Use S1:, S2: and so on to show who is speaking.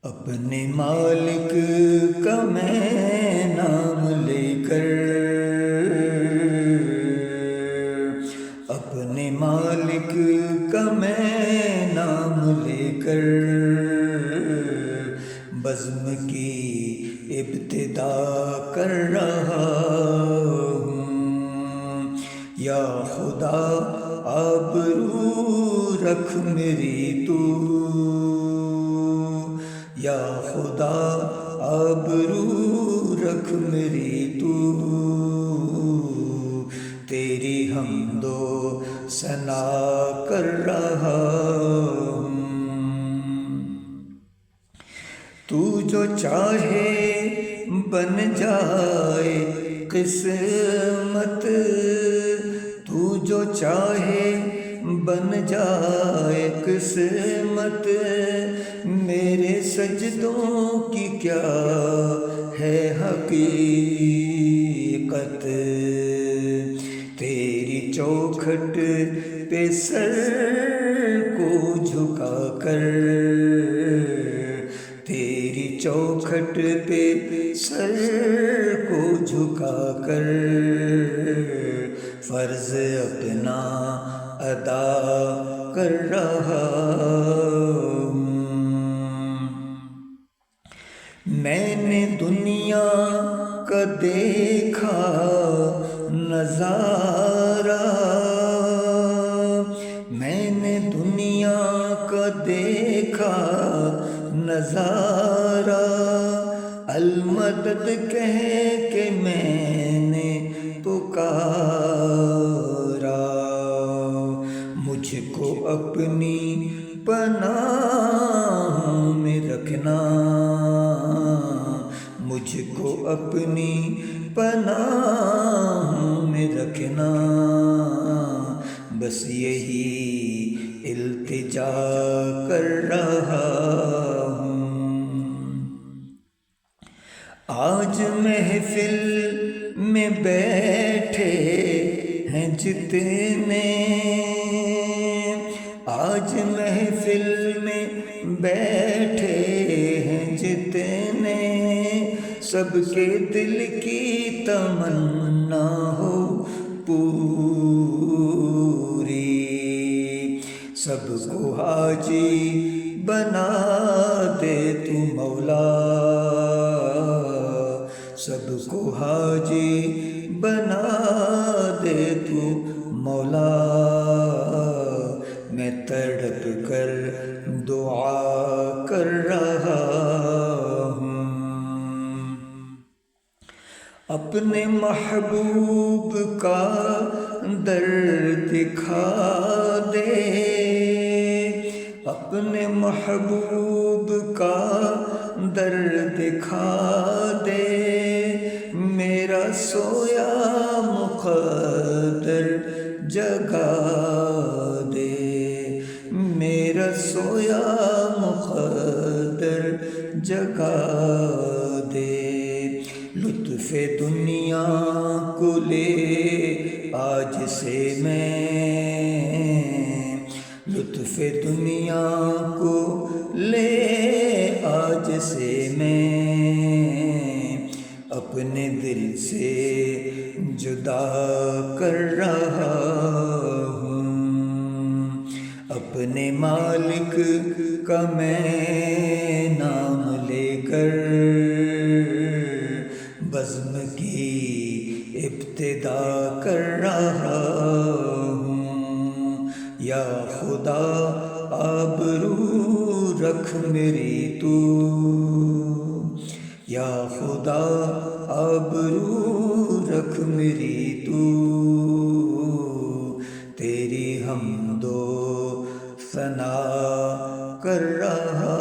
S1: اپنے مالک کا میں نام لے کر، اپنے مالک کا میں نام لے کر بزم کی ابتدا کر رہا ہوں۔ یا خدا آبرو رکھ میری تو، یا خدا آبرو رکھ میری تو، تیری حمد و ثنا کر رہا ہوں۔ تو جو چاہے بن جائے قسمت، تو جو چاہے بن جائے قسمت، میرے سجدوں کی کیا ہے حقیقت، تیری چوکھٹ پہ سر کو جھکا کر، تیری چوکھٹ پہ سر کو جھکا کر فرض اپنا ادا کر رہا ہوں۔ میں نے دنیا کا دیکھا نظارہ، میں نے دنیا کا دیکھا نظارہ، المدد کہہ کے میں نے پکارا، مجھ کو اپنی پناہ میں رکھنا، مجھ کو اپنی پناہ میں رکھنا، بس یہی التجا کر رہا ہوں۔ آج محفل میں بیٹھے ہیں جتنے، آج محفل میں بیٹھے ہیں جتنے، سب کے دل کی تمنا ہو پوری، سب کو حاجی بنا دے تو مولا، سب کو حاجی بنا دے تو مولا، میں تڑپ کر دعا کر رہا ہوں۔ اپنے محبوب کا در دکھا دے، اپنے محبوب کا در دکھا دے، میرا سویا مقدر جگا دے، میرا سویا مقدر جگا دے، لطف دنیا کو لے آج سے میں، لطف دنیا کو لے آج سے میں، اپنے دل سے جدا کر رہا ہوں۔ اپنے مالک کا میں نام لے کر بزم کی ابتدا کر رہا ہوں۔ یا خدا آبرو رکھ میری تو، یا خدا آبرو رکھ میری تو، تیری حمد و ثنا کر رہا